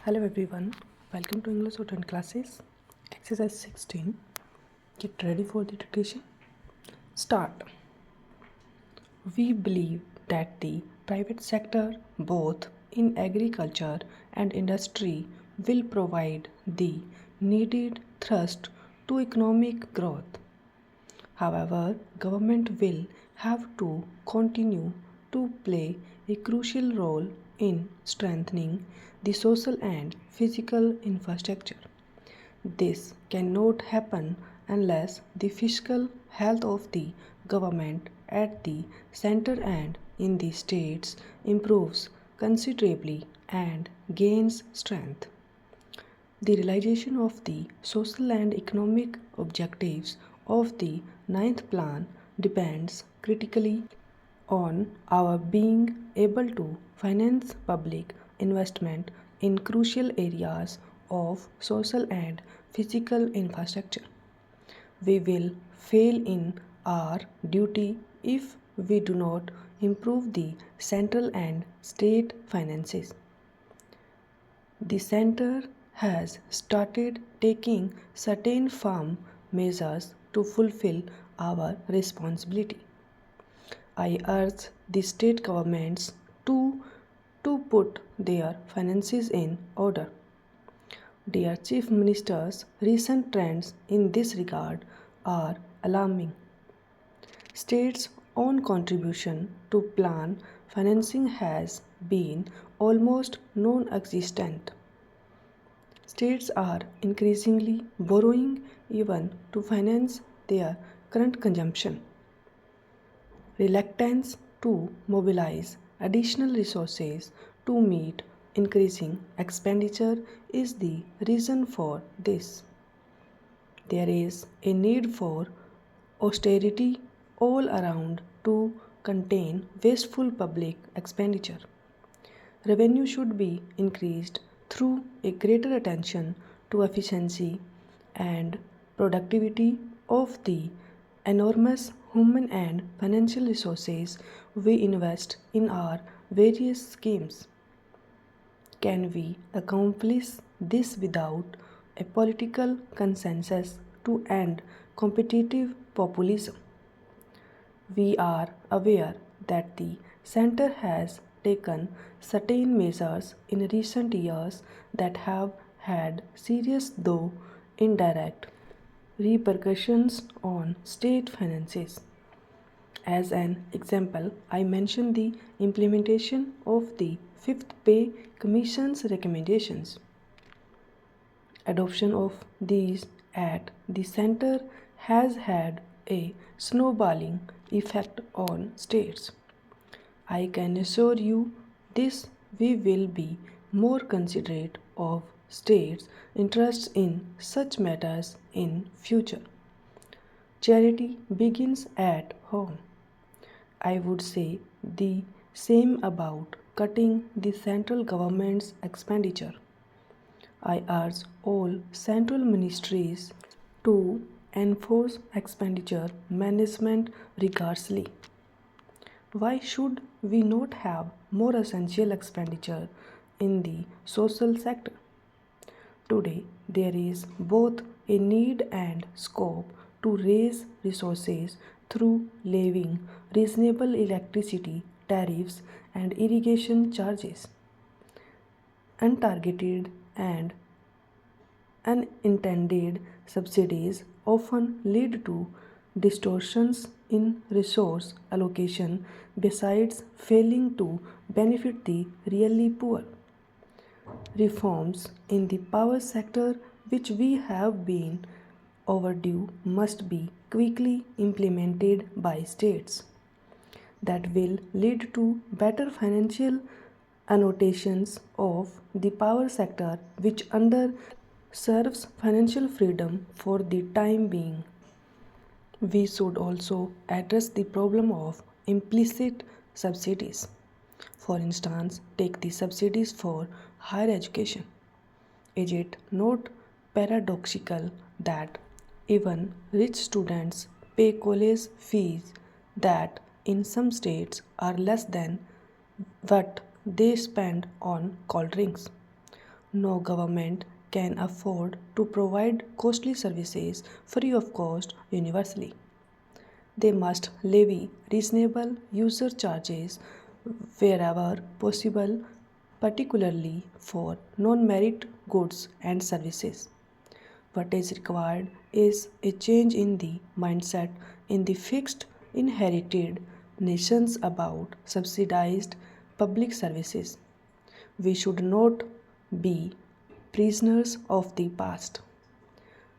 Hello everyone, welcome to English Shorthand classes. Exercise 16. Get ready for the dictation. Start. We believe that the private sector, both in agriculture and industry, will provide the needed thrust to economic growth. However, government will have to continue to play a crucial role in strengthening the social and physical infrastructure. This cannot happen unless the fiscal health of the government at the center and in the states improves considerably and gains strength. The realization of the social and economic objectives of the ninth plan depends critically on our being able to finance public investment in crucial areas of social and physical infrastructure. We will fail in our duty if we do not improve the central and state finances. The center has started taking certain firm measures to fulfill our responsibility. I urge the state governments to put their finances in order. Dear Chief Ministers, recent trends in this regard are alarming. States' own contribution to plan financing has been almost non-existent. States are increasingly borrowing even to finance their current consumption. Reluctance to mobilize additional resources to meet increasing expenditure is the reason for this. There is a need for austerity all around to contain wasteful public expenditure. Revenue should be increased through a greater attention to efficiency and productivity of the enormous human and financial resources we invest in our various schemes. Can we accomplish this without a political consensus to end competitive populism? We are aware that the center has taken certain measures in recent years that have had serious, though indirect, repercussions on state finances. As an example, I mention the implementation of the Fifth Pay Commission's recommendations. Adoption of these at the center has had a snowballing effect on states. I can assure you this we will be more considerate of states' interests in such matters in future. Charity begins at home. I would say the same about cutting the central government's expenditure. I urge all central ministries to enforce expenditure management rigorously. Why should we not have more essential expenditure in the social sector? Today, there is both a need and scope to raise resources through levying reasonable electricity tariffs and irrigation charges. Untargeted and unintended subsidies often lead to distortions in resource allocation besides failing to benefit the really poor. Reforms in the power sector, which we have been overdue, must be quickly implemented by states. That will lead to better financial annotations of the power sector, which under serves financial freedom for the time being. We should also address the problem of implicit subsidies. For instance, take the subsidies for higher education. Is it not paradoxical that even rich students pay college fees that in some states are less than what they spend on cold drinks? No government can afford to provide costly services free of cost universally. They must levy reasonable user charges wherever possible, particularly for non merit goods and services. What is required is a change in the mindset in the fixed, inherited nations about subsidized public services. We should not be prisoners of the past.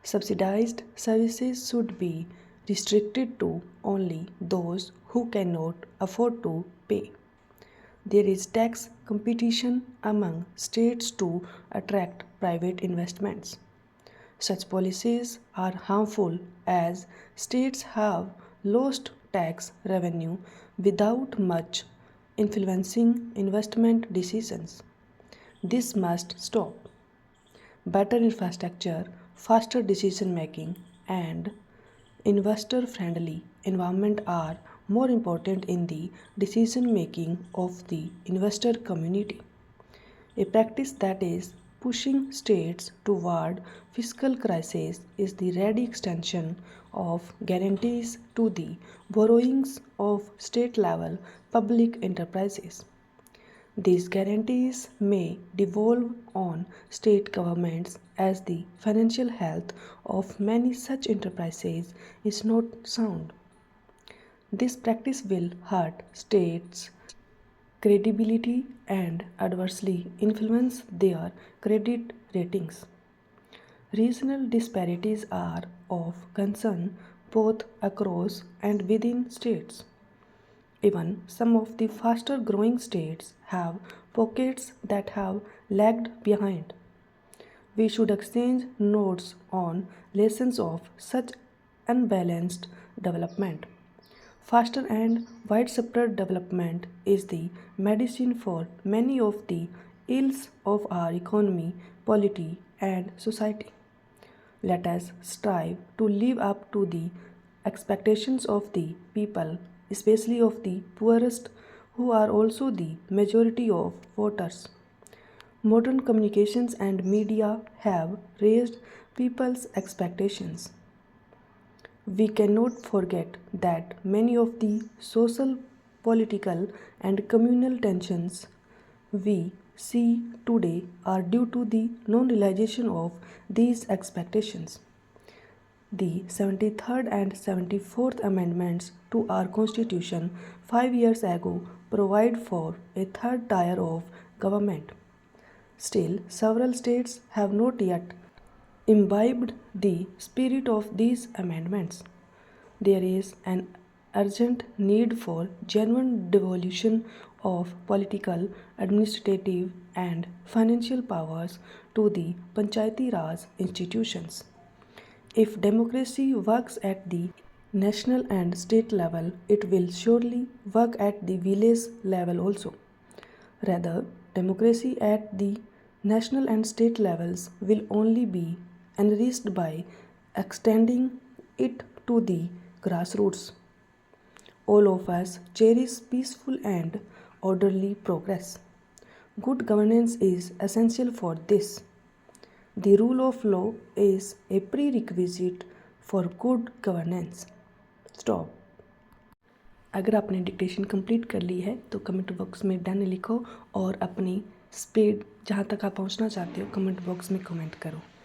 Subsidized services should be restricted to only those who cannot afford to pay. There is tax competition among states to attract private investments. Such policies are harmful as states have lost tax revenue without much influencing investment decisions. This must stop. Better infrastructure, faster decision making, and investor friendly environment are more important in the decision making of the investor community. A practice that is pushing states toward fiscal crisis is the ready extension of guarantees to the borrowings of state level public enterprises. These guarantees may devolve on state governments as the financial health of many such enterprises is not sound. This practice will hurt states' credibility and adversely influence their credit ratings. Regional disparities are of concern both across and within states. Even some of the faster growing states have pockets that have lagged behind. We should exchange notes on lessons of such unbalanced development. Faster and widespread development is the medicine for many of the ills of our economy, polity, and society. Let us strive to live up to the expectations of the people, especially of the poorest, who are also the majority of voters. Modern communications and media have raised people's expectations. We cannot forget that many of the social, political, and communal tensions we see today are due to the non realization of these expectations. The 73rd and 74th Amendments to our Constitution 5 years ago provide for a third tier of government. Still, several states have not yet imbibed the spirit of these amendments. There is an urgent need for genuine devolution of political, administrative, and financial powers to the Panchayati Raj institutions. If democracy works at the national and state level, it will surely work at the village level also. Rather, democracy at the national and state levels will only be enriched by extending it to the grassroots. All of us cherish peaceful and orderly progress. Good governance is essential for this. The rule of law is a prerequisite for good governance. Stop. अगर आपने dictation complete कर ली है तो comment box में done लिखो और अपनी speed जहाँ तक आप पहुँचना चाहते हो कमेंट बॉक्स में कमेंट करो.